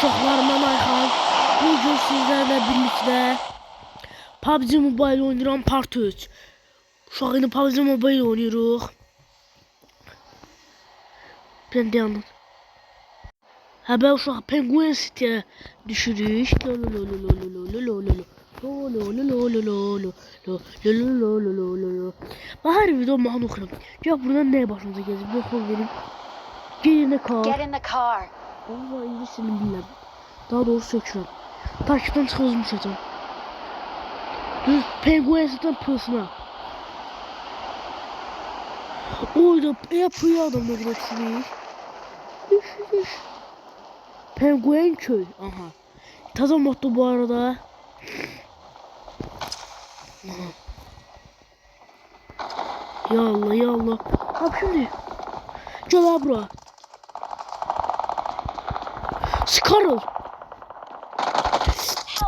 Uşaqlar, mən Ayxan. Bugün sizlərlə birlikdə PUBG Mobile oynayıram part 3. Uşaq ilə PUBG Mobile oynayırıq. Ben dayandım. Həbə uşaq Penguin City'yə düşürük. Ben her video mahnı okuyorum. Ya buradan neye başımıza gelir? Bir kol vereyim. Get in the car. Allah İngilizcesini bilmem. Daha doğrusu sökürəm. Takipten çıxılmışacağım. Düz Penguin City'den pılsına. Orada yapıyor adamlar hepsini. Düş. Penguin köy. Aha. Taze moddu bu arada. Aha. Ya Allah ya Allah. Bak şimdi. Gel abi bura. Scarl.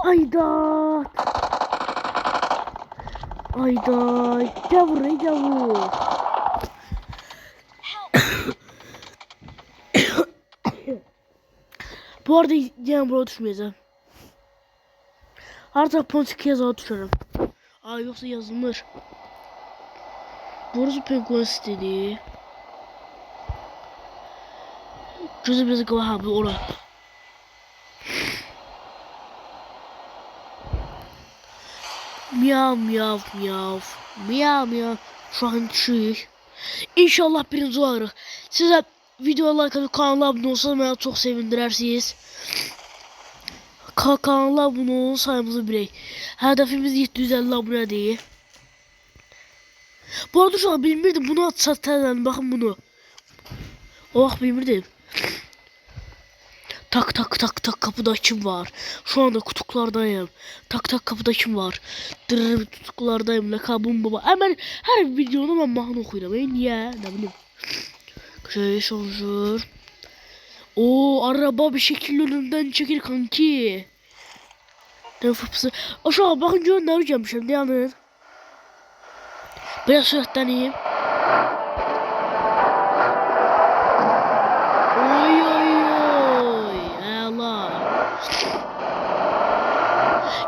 Ayda. Gel buraya gel vur. Bu arada yine buraya düşmeyeceğim. Artık ponçik yazağa düşerim. Aa yoksa yazılır. Burası Penguin City. Gözümüzü kıva abi oraya. Miyav. Şu an düşük. İnşallah birinci olarıq. Size video like atıp kanala abone olsanız beni çok sevindirersiniz. Kanala abone olun, sayımızı bilək. Hedefimiz 750 abone değil. Bu arada şu an bilmirdim bunu atacağız tezden, bakın bunu. O vaxt bilmirdim. Tak kapıda kim var? Şu anda kutuklardayım. Tak kapıda kim var? Dırr kutuklardayım. Lakabım baba. Hemen her videoda ben mahnı okuyuram. Niye? Ne bileyim. Şey şarjör. O araba bir şekilde önümden çekil kanki. Ne fıpsı. Aşağı bakın görün ne yapacağım yanır. Biraz sürətleneyim.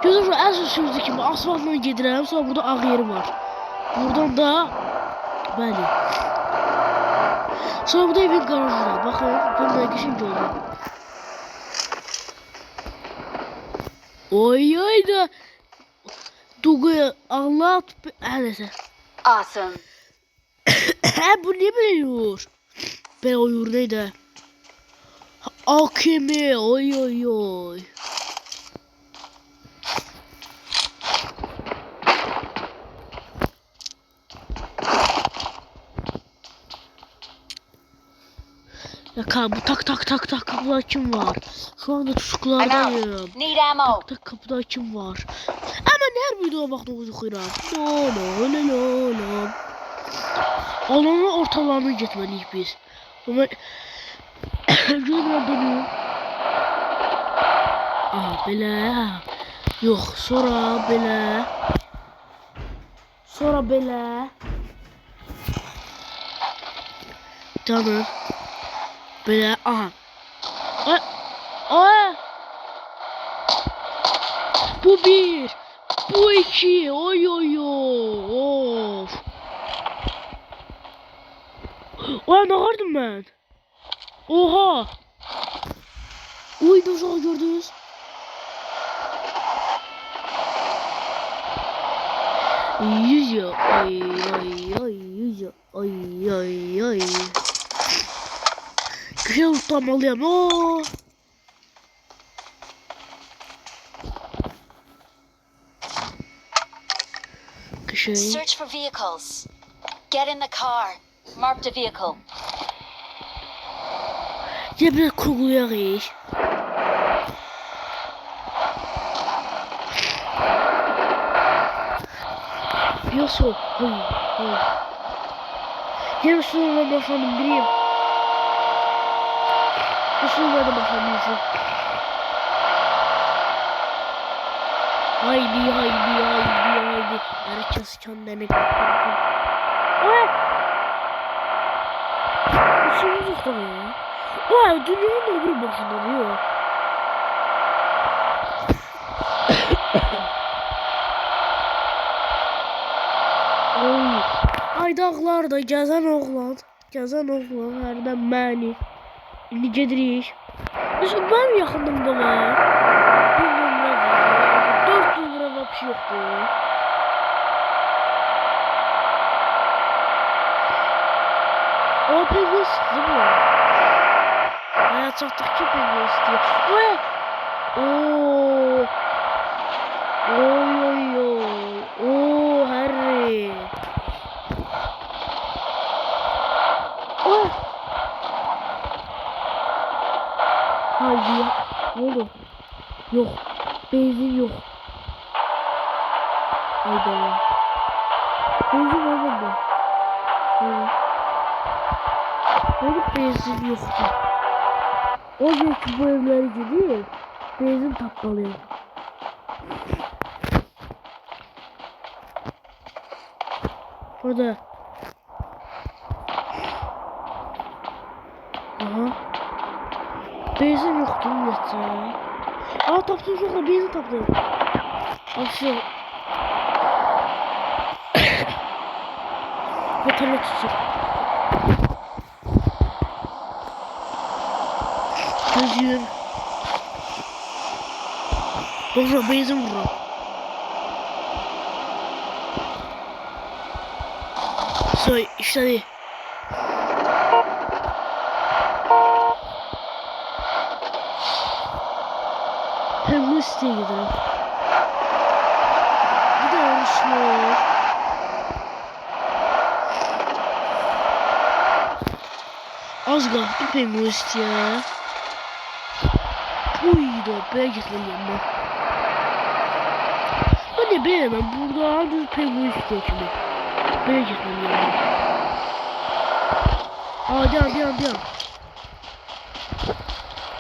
Gözüm şu en son sürdü kimi asfaltla gedirəm. Sonra burada ağ yeri var. Buradan da bəli. Sonra burada evin garajı var. Bakın ben de geçince oldu. Oy da Dugu Allah neyse. Awesome. Bu ne biliyor? Ben oyur neydi? Akemi oy. Ya bu tak kapıda kim var? Şu anda tutuklardayım. Need ammo. Tak kapıda kim var? Hemen her videoya bakmamızı koyuram. No. Alanın ortalarına gitmeliyiz biz. Ama gözümden dönüyor. Aha belə. Yok sonra belə. Canım. Böyle aha. Bu bir. Bu iki. Oy. Of. Oy ne gördüm ben? Oha. Oy ne zaman gördünüz? Yüzüyor. Ay. Güzel tutamalıyım. Oo. Search for vehicles. Get in the car. Marked a vehicle. Ya bir kurgulayalım. Yosu. Hayır. Gel şuna başladım bileyim. Şuna da başladım. Haydi. Herkes kendine kapatın. Işığımız yok da ya. Vay dünyanın da bir başında diyor. Harda gəzən oğlan. Gəzən oğlan hərdən məni. İndi gedirik. Mesela benim yaxınlığımda var. Bilmem ne var. 400 lira var bir şey yoktur. O penguen sıktı bu. Hayat çattıkça penguen istiyor. Oy! Ooo! Oy oy oy! Oo Harry! Oy! Haydi ya. Ne oldu? Yok. Benzin yok. Hayda. Benzin var bende. Evet. Benim benzin yoktu. O gün ki bu evlere gidiyor. Benzin tapmalıyım. Orada. Aha. Benzin yoktu millete. Aa taptım sonra benzin taptım. Aşağı. Vatanı tutsun. Gözüyor. Sonra benzin vururum. Soy işleri. Hem bu siteye gidelim. Bir de yarışıyor. Az kaldı penguin siteye. Uydu be gitmeliyim ben. Hani beğenmem burada düz penguin siteye şimdi. Böyle gitmeliyim ben. Aa devam.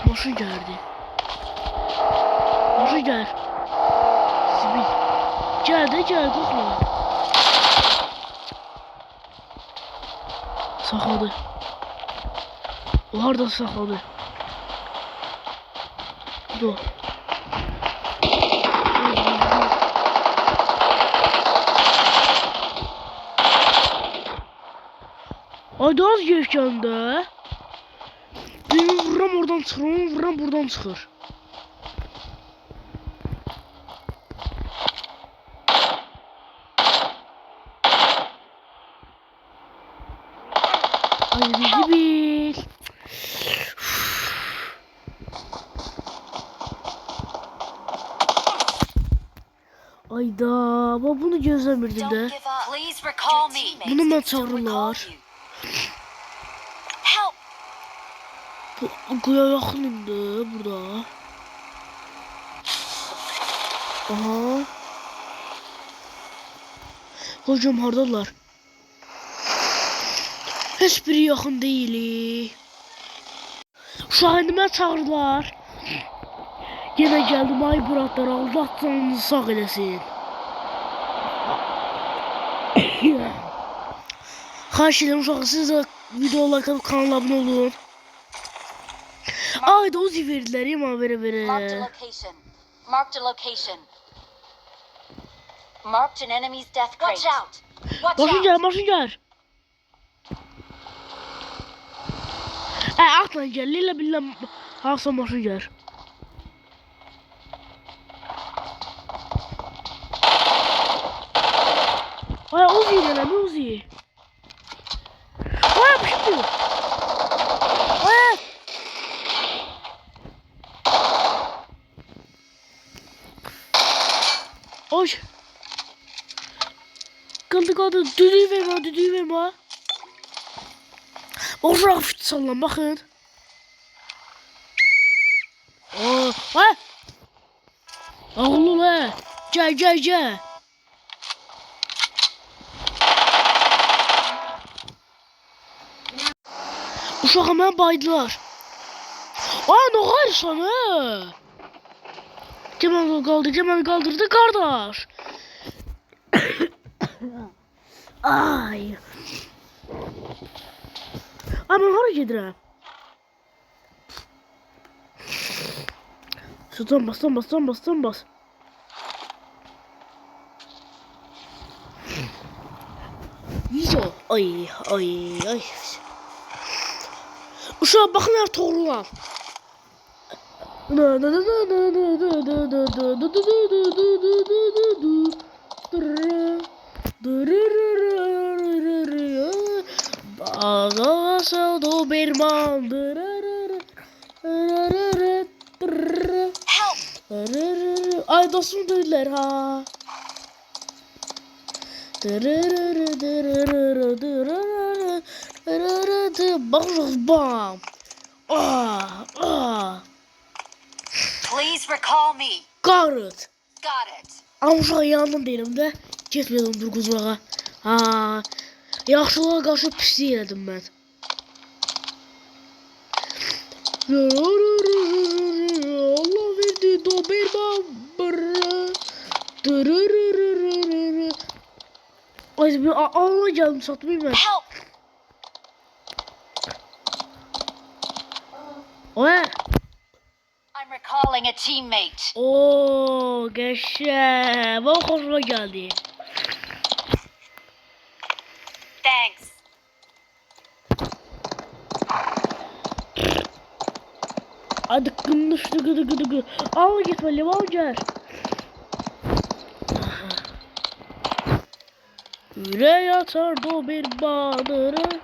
Maşın geldi. Maşın gel. Sibil. Gel korkma. Sakladı. O harda sakladı. Dur. Ayda az geçkəndə birini vururam oradan çıxır, onu vururam buradan çıxır. Ay bizi bil. Ayda, bunu gözləmirdim də. Bunu mən çağırırlar. Bu quya yaxındır burada. Aha. Hocam hardalar? Heç biri yaxın deyil. Şahidimə çağırdılar. Yenə gəldim ay buratlar, Allah canınızı sağ eləsin. Xahiş edirəm uşaq, siz də video like atıp kanala abunə olun. Ay da uzi verdiler ya vere. Marked a location. Marked an enemy's death crate. Watch out. Maşın gel. Atla gel. Lilla billah. Haksa maşın gel. Ay uzi ne uzi. Ay bu şimdi. Ay. Oy. Kaldı. Düdüğü verme. Uşaq fit sallan bakın. Oh, ha? Ağıllı la. Gel. Uşaq hemen baydılar. Ne var sana? Cemal kaldırdı kardeş. Ay. Ama hara gedirəm? Şuradan bas. Yizo. Ay ay ay. Uşağa bakın her toğrulan. Bağasa Doberman. Help! Ay dostum duydular ha. Bak bam. Ah ah. Please recall me. Garıt. Got it. Ama uşağı yandım değilim de. Getmedim durguzmağa. Ha. Yaxşılığa qarşı pislik elədim mən. Allah verdi Doberman. Ay bir Allah geldim satmayayım ben. Help! Oy. I'm recalling a teammate. Oo geçe. Bana hoşuma geldi. Thanks. Hadi gınış gıdı gıdı gıdı. Al gitmeli al gel. Yüreğe atar do bir bağdırı.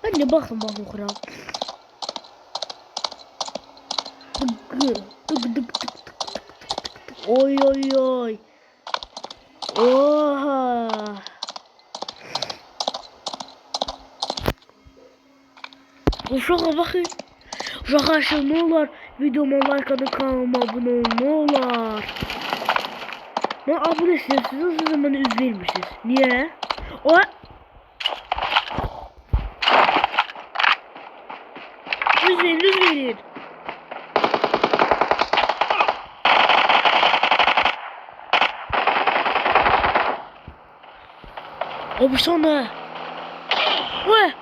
Ben de bakın kuram. Oy oy oy. Oha. Uşağa bakın. Uşağa karşı ne olar? Videoma like atın, kanalıma abone olun ne olar? Ben abone istiyorsunuz, siz bana üz vermişsiniz. Niye? O üz verin. O bir sonra. Ve.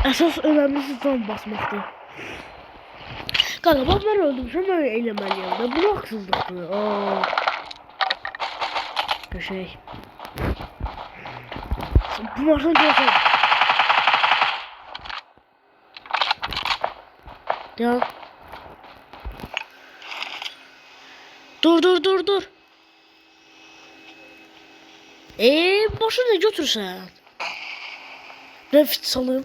Esas önemlisi tam basmaktı. Kanka bak ben öldüm. Sen böyle eylemeliyim de. Bu haksızlıktı. Şey. Bu maçtan gelsin. Ya. Dur. Boşuna götürsen. Refit salayım.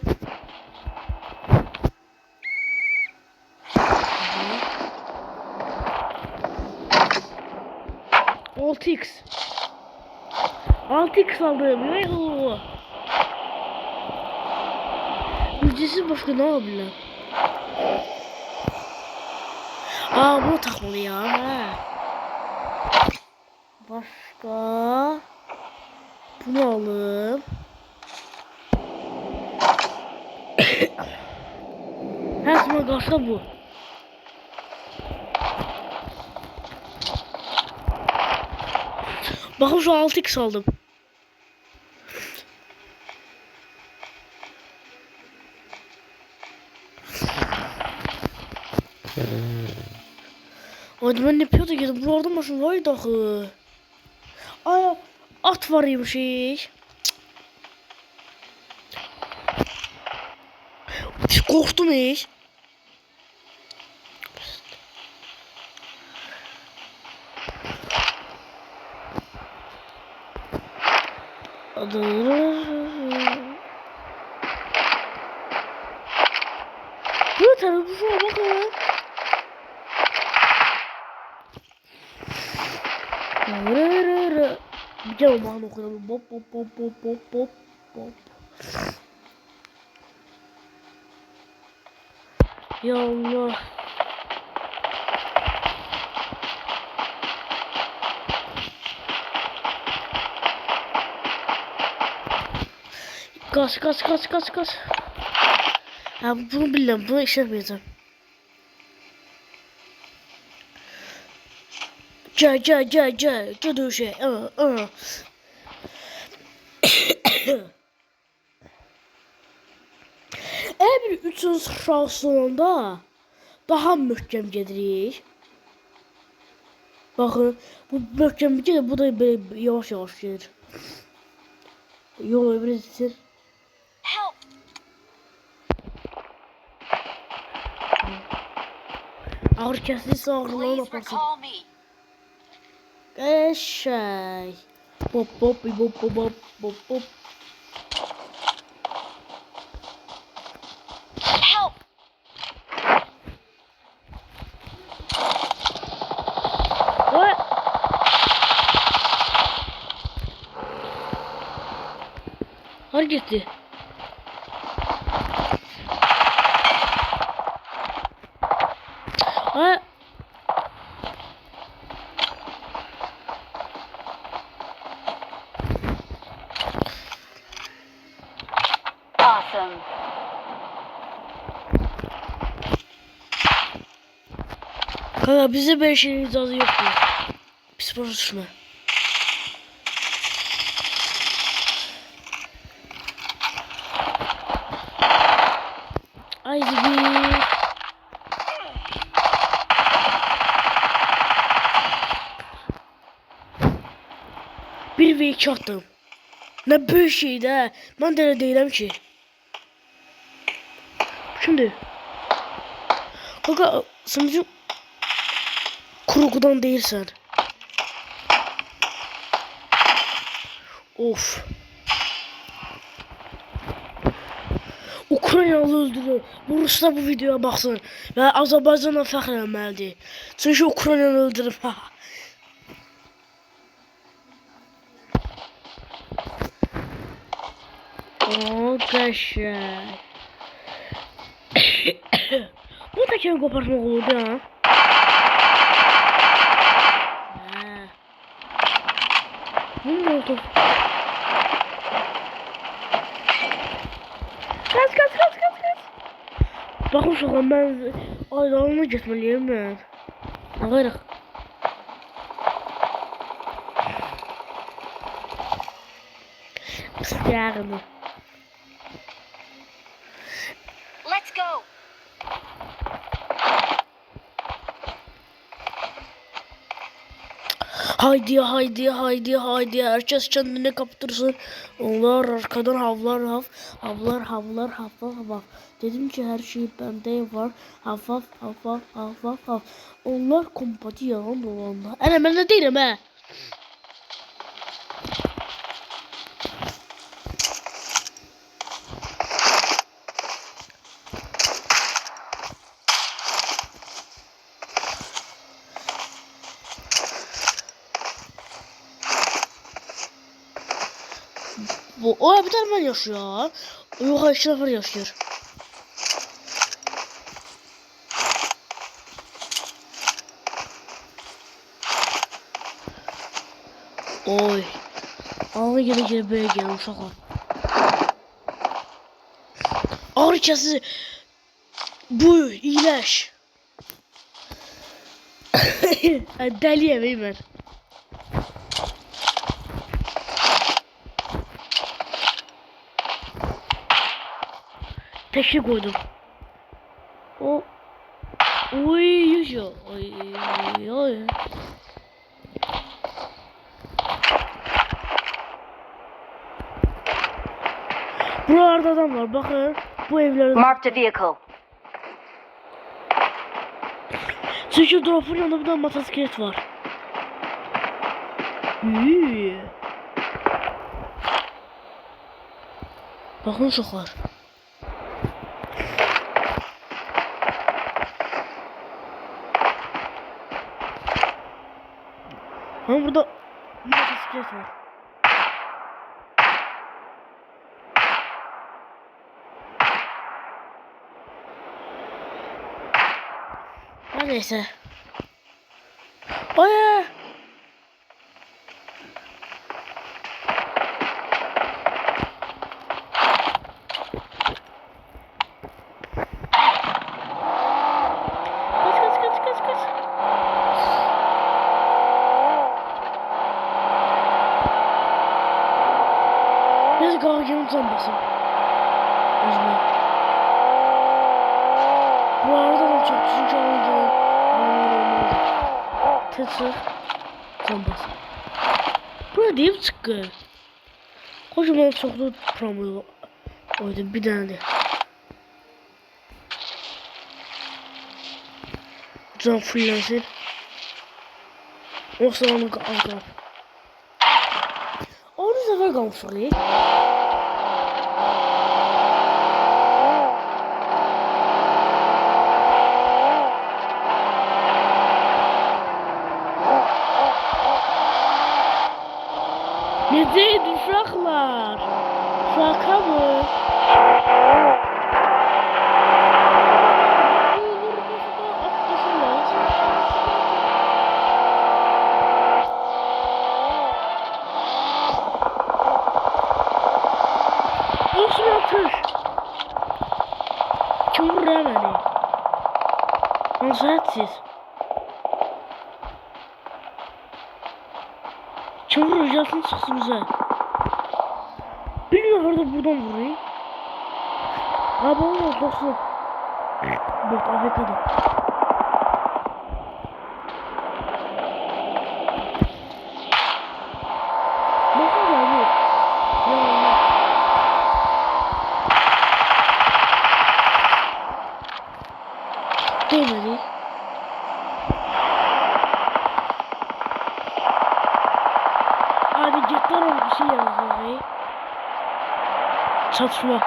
Alt X aldım. Yuhu. Ücretsiz başka ne yapabilir? Bunu takmalı ya. Başka. Bunu alıp. Her zaman karşıda bu. Bakın şu 6x aldım. Hadi ben ne yapıyordum ki? Burada maşın var dahi. Ay at varıymış hiç. Korktum hiç. Bu tarafı şuna bakın. Bir kere bana okuyalım. Bop. Ya Allah. Kaç kaç kaç kaç kaç. Ha, bunu bilmem. Bunu işlemeyeceğim. Gel gel gel gel. Dur şey. Eğer bir 3 şans sonunda daha möhkəm gedirik. Bakın bu möhkəm gedir, bu da böyle yavaş yavaş gelir. Yol öbür itir. Help! Ağır kesilirse ağrılarına Please yaparsın. recall me. Eşek. Hop hop hop hop hop hop hop. Help! Oy. Har gitti. Ay. Awesome. Kanka bize böyle şeyin icazı yok mu? Pis konuşma. Haydi bir. Bir ve iki attım. Ne böyle şeydi ha. Ben de öyle değilim ki. Şimdi. Kanka sen bizim kurgudan değilsen. Of. Ukraynalı öldürür. Bu Ruslar bu videoya baksın. Ve Azerbaycan'a fəxrlənməlidir. Çünki Ukraynalı öldürüb. O qəşəng. Bu da kimi qoparmaq olurdu ha. Bu ne oldu? Kaç kaç kaç kaç kaç. Bakın şu an ben ayrılığına gitmeliyim ben. Ne gayrı? Kısıtlarını. Let's go. Haydi haydi haydi haydi herkes kendini kaptırsın. Onlar arkadan havlar havlar havlar hav. Dedim ki her şey bende var. Hav. Onlar kompati yalan dolanlar. Ana ben de değilim he. O bir tane ben yaşıyor. Yok 2 nefer yaşıyor. Oy. Ağır gele böyle gel uşaqlar. Ağır kesici. Bu iyileş. Deliyim ben. Teşvik koydum. O. Oy yaşıyor. Oy. Buralarda adam var bakın. Bu evlerde. Marked a vehicle. Çünkü drop'un yanında bir tane motosiklet var. Bakın uşaqlar. Ama burada motosiklet var. Her neyse. Oya. basım. Özüne. Bu arada da çok çünkü oyuncular olmalı. Tırsır. Can basım. Burada deyip çıkıyor. Kocaman çoklu promo oydu bir tane. Can fullensin. O zaman aldım. Onu sefer kalmışıq. Necəydi uşaqlar? Şaka mı? Olsun atış. Kim vurur beni? Ansayatsiz. Kim vuracağısın çıksın bize. Bir nefer de buradan vurayım. Abi olmaz dostum. Bak AFK'da. Nasıl yani? Ya Allah. Değmedi. Hadi git lan bir şey yazıyor. Çatışma.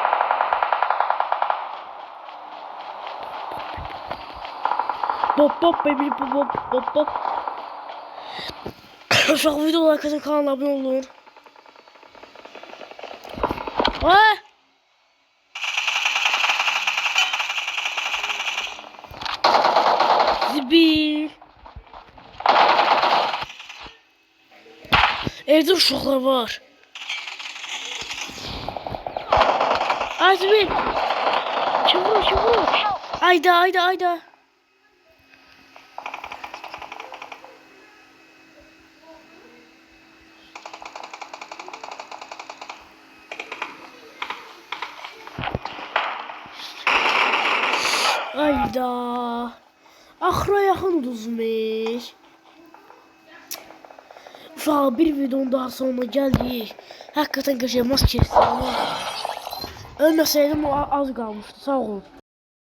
Bop bop baby bop bop bop bop. Şu video arkadaşlar kanala abone olun. Aa! Zibil. Evde uşaqlar var. Zibil. Kim vurur? Ayda. Ayda. Axıra yaxın uduzmuş. Uşağı bir videonun daha sonuna geldik. Hakikaten yaşayamaz kesin ama. Ölmeseydim o az kalmıştı. Sağ olun.